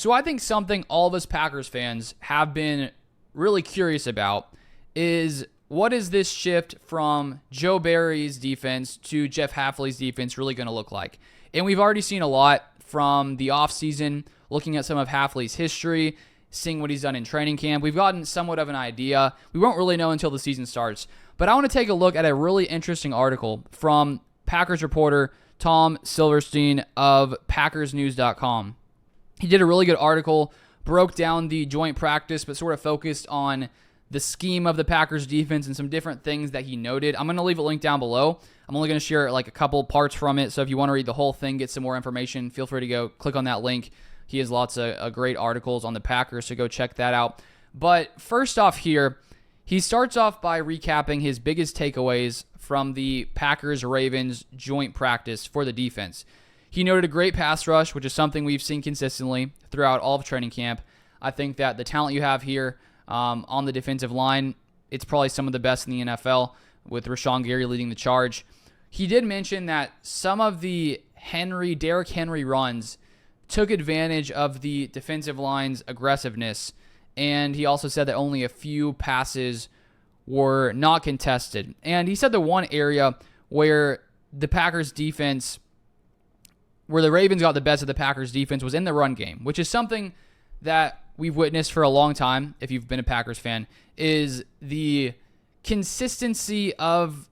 So I think something all of us Packers fans have been really curious about is what is this shift from Joe Barry's defense to Jeff Hafley's defense really going to look like? And we've already seen a lot from the offseason, looking at some of Hafley's history, seeing what he's done in training camp. We've gotten somewhat of an idea. We won't really know until the season starts. But I want to take a look at a really interesting article from Packers reporter Tom Silverstein of PackersNews.com. He did a really good article, broke down the joint practice, but sort of focused on the scheme of the Packers defense and some different things that he noted. I'm going to leave a link down below. I'm only going to share like a couple parts from it. So if you want to read the whole thing, get some more information, feel free to go click on that link. He has lots of great articles on the Packers, so go check that out. But first off here, he starts off by recapping his biggest takeaways from the Packers-Ravens joint practice for the defense. He noted a great pass rush, which is something we've seen consistently throughout all of training camp. I think that the talent you have here on the defensive line, it's probably some of the best in the NFL, with Rashawn Gary leading the charge. He did mention that some of the Derrick Henry runs took advantage of the defensive line's aggressiveness, and he also said that only a few passes were not contested. And he said the one area where the Packers defense, where the Ravens got the best of the Packers defense, was in the run game, which is something that we've witnessed for a long time, if you've been a Packers fan, is the consistency of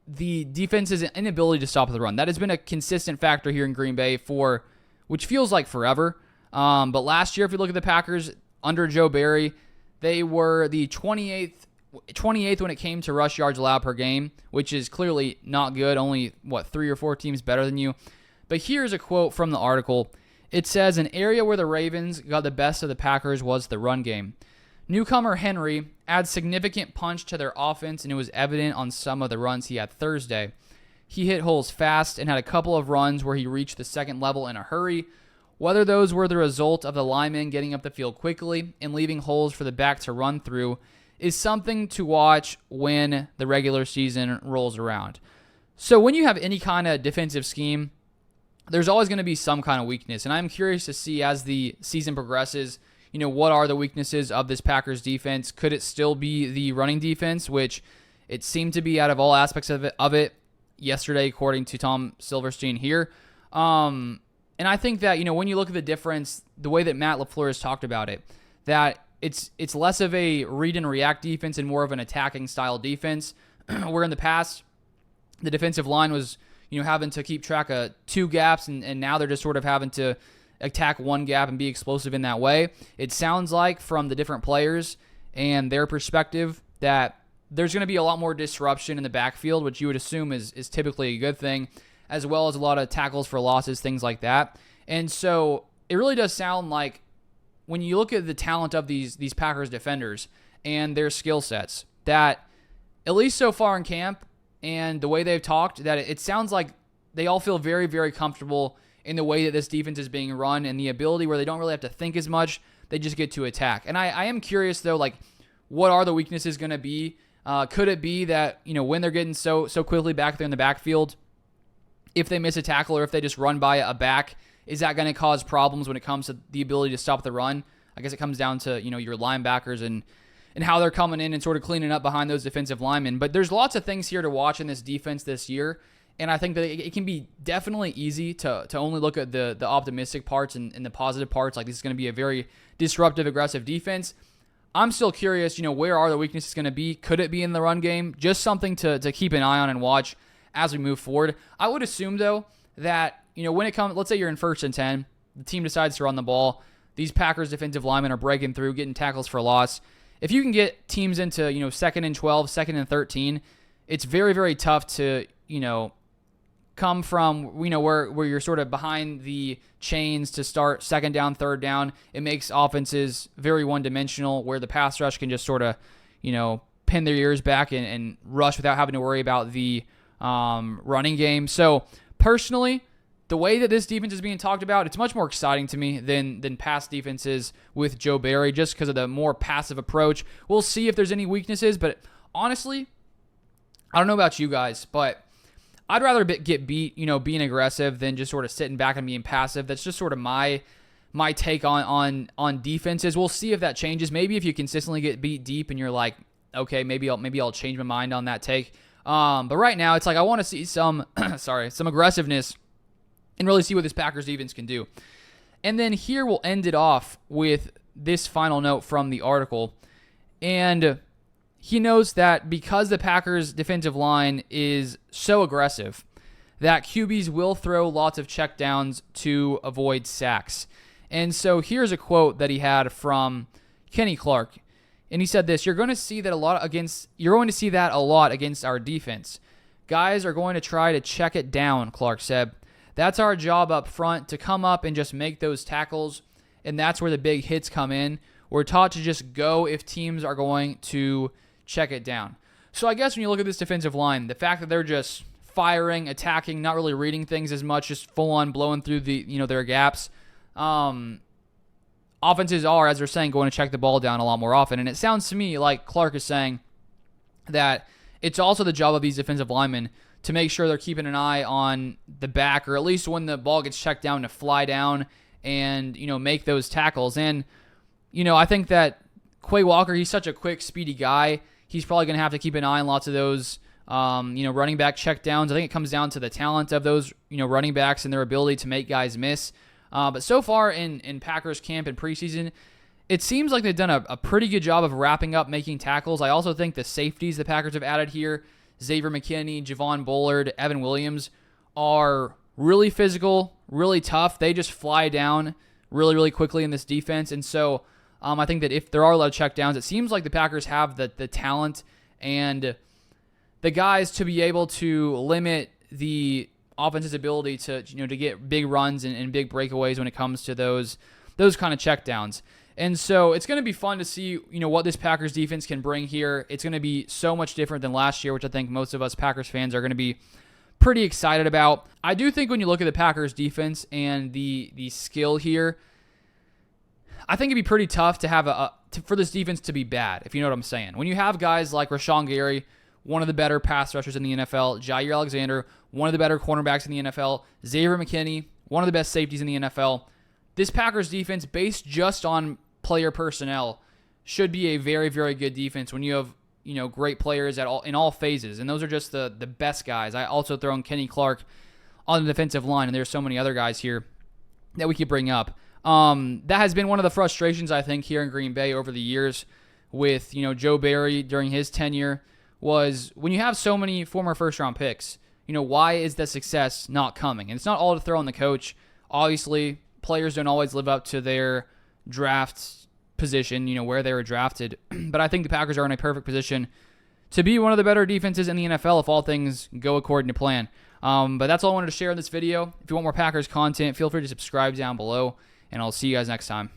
the defense's inability to stop the run. That has been a consistent factor here in Green Bay for, which feels like forever. But last year, if you look at the Packers under Joe Barry, they were the 28th when it came to rush yards allowed per game, which is clearly not good. Only, 3 or 4 teams better than you. But here's a quote from the article. It says, an area where the Ravens got the best of the Packers was the run game. Newcomer Henry adds significant punch to their offense, and it was evident on some of the runs he had Thursday. He hit holes fast and had a couple of runs where he reached the second level in a hurry. Whether those were the result of the linemen getting up the field quickly and leaving holes for the back to run through is something to watch when the regular season rolls around. So when you have any kind of defensive scheme, there's always going to be some kind of weakness. And I'm curious to see as the season progresses, what are the weaknesses of this Packers defense? Could it still be the running defense, which it seemed to be out of all aspects of it yesterday, according to Tom Silverstein here. And I think that, when you look at the difference, the way that Matt LaFleur has talked about it, that it's less of a read and react defense and more of an attacking style defense, where in the past, the defensive line was, having to keep track of 2 gaps, and now they're just sort of having to attack 1 gap and be explosive in that way. It sounds like from the different players and their perspective that there's going to be a lot more disruption in the backfield, which you would assume is typically a good thing, as well as a lot of tackles for losses, things like that. And so it really does sound like when you look at the talent of these Packers defenders and their skill sets, that at least so far in camp and the way they've talked, that it sounds like they all feel very, very comfortable in the way that this defense is being run and the ability where they don't really have to think as much. They just get to attack. And I am curious, though, what are the weaknesses going to be? Could it be that, when they're getting so quickly back there in the backfield, if they miss a tackle or if they just run by a back, is that going to cause problems when it comes to the ability to stop the run? I guess it comes down to, your linebackers and how they're coming in and sort of cleaning up behind those defensive linemen. But there's lots of things here to watch in this defense this year. And I think that it can be definitely easy to only look at the optimistic parts and the positive parts. Like, this is going to be a very disruptive, aggressive defense. I'm still curious, where are the weaknesses going to be? Could it be in the run game? Just something to keep an eye on and watch as we move forward. I would assume, though, that, when it comes, let's say you're in 1st and 10, the team decides to run the ball. These Packers defensive linemen are breaking through, getting tackles for loss. If you can get teams into, 2nd and 12, 2nd and 13, it's very, very tough to, come from, where you're sort of behind the chains to start 2nd down, 3rd down. It makes offenses very one-dimensional, where the pass rush can just sort of, pin their ears back and rush without having to worry about the running game. So personally, the way that this defense is being talked about, it's much more exciting to me than past defenses with Joe Barry, just because of the more passive approach. We'll see if there's any weaknesses, but honestly, I don't know about you guys, but I'd rather get beat, being aggressive than just sort of sitting back and being passive. That's just sort of my my take on defenses. We'll see if that changes. Maybe if you consistently get beat deep and you're like, okay, maybe I'll change my mind on that take. But right now, it's like I want to see some some aggressiveness and really see what this Packers defense can do. And then here we'll end it off with this final note from the article. And he knows that because the Packers defensive line is so aggressive, that QBs will throw lots of checkdowns to avoid sacks. And so here's a quote that he had from Kenny Clark. And he said this: you're going to see that a lot against our defense. Guys are going to try to check it down, Clark said. That's our job up front, to come up and just make those tackles, and that's where the big hits come in. We're taught to just go if teams are going to check it down. So I guess when you look at this defensive line, the fact that they're just firing, attacking, not really reading things as much, just full on blowing through their gaps. Offenses are, as they're saying, going to check the ball down a lot more often. And it sounds to me like Clark is saying that it's also the job of these defensive linemen to make sure they're keeping an eye on the back, or at least when the ball gets checked down, to fly down and, make those tackles. And, I think that Quay Walker, he's such a quick, speedy guy. He's probably going to have to keep an eye on lots of those, running back check downs. I think it comes down to the talent of those, running backs and their ability to make guys miss. But so far in Packers camp and preseason, it seems like they've done a pretty good job of wrapping up making tackles. I also think the safeties the Packers have added here, Xavier McKinney, Javon Bullard, Evan Williams, are really physical, really tough. They just fly down really, really quickly in this defense. And so I think that if there are a lot of checkdowns, it seems like the Packers have the talent and the guys to be able to limit the offense's ability to get big runs and big breakaways when it comes to those kind of checkdowns. And so it's going to be fun to see what this Packers defense can bring here. It's going to be so much different than last year, which I think most of us Packers fans are going to be pretty excited about. I do think when you look at the Packers defense and the skill here, I think it'd be pretty tough to have for this defense to be bad, if you know what I'm saying. When you have guys like Rashawn Gary, one of the better pass rushers in the NFL, Jair Alexander, one of the better cornerbacks in the NFL, Xavier McKinney, one of the best safeties in the NFL, this Packers defense, based just on player personnel, should be a very, very good defense when you have great players in all phases, and those are just the best guys. I also throw in Kenny Clark on the defensive line, and there's so many other guys here that we could bring up. That has been one of the frustrations, I think, here in Green Bay over the years with Joe Barry during his tenure, was when you have so many former first-round picks, why is the success not coming? And it's not all to throw on the coach. Obviously, players don't always live up to their draft position, where they were drafted. But I think the Packers are in a perfect position to be one of the better defenses in the NFL if all things go according to plan. But that's all I wanted to share in this video. If you want more Packers content, feel free to subscribe down below, and I'll see you guys next time.